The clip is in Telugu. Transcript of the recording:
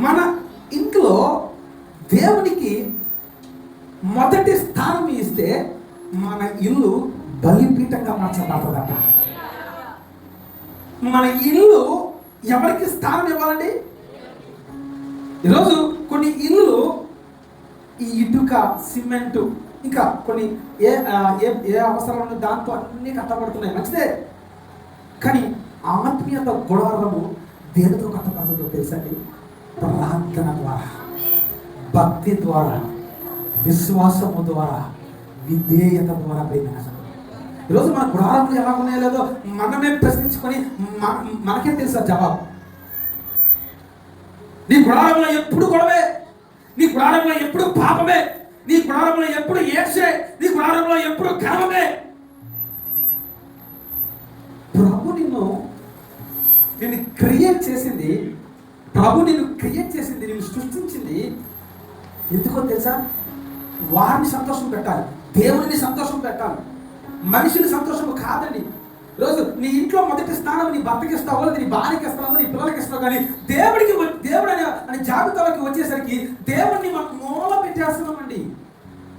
మన ఇంట్లో దేవునికి మొదటి స్థానం ఇస్తే మన ఇల్లు బలిపీఠంగా మార్చబడుతుందట. మన ఇల్లు ఎవరికి స్థానం ఇవ్వాలండి? ఈరోజు కొన్ని ఇల్లు ఈ ఇటుక, సిమెంటు, ఇంకా కొన్ని ఏ ఏ అవసరాలు దాంతో అన్ని కట్టబడుతున్నాయి, మంచిదే. కానీ ఆత్మీయత గుడారము దేనితో కట్టబడుతుందో తెలుసండి? ప్రార్థన ద్వారా, భక్తి ద్వారా, విశ్వాసము ద్వారా, విధేయత ద్వారా. ఈరోజు మన గుడారములు ఎలా ఉన్నాయో లేదో మనమే ప్రశ్నించుకొని మనకే తెలుసా జవాబు. నీ గుడారంలో ఎప్పుడు గొడవే, నీ గుడారంలో ఎప్పుడు పాపమే, నీ గుడారంలో ఎప్పుడు ఏడ్చే, నీ గుడారంలో ఎప్పుడు గర్వమే. ప్రభు నిన్ను క్రియేట్ చేసింది, ప్రభు నిన్ను క్రియేట్ చేసింది, నిన్ను సృష్టించింది ఎందుకో తెలుసా? వారిని సంతోషం పెట్టాలి, దేవుడిని సంతోషం పెట్టాలి, మనిషిని సంతోషం కాదండి. రోజు నీ ఇంట్లో మొదటి స్థానం నీ భర్తకి ఇస్తావో, నీ భార్యకి ఇస్తావో, నీ పిల్లలకి ఇస్తావు, కానీ దేవుడు అనే జాబితాలోకి వచ్చేసరికి దేవుడిని మనం మూల పెట్టేస్తున్నామండి.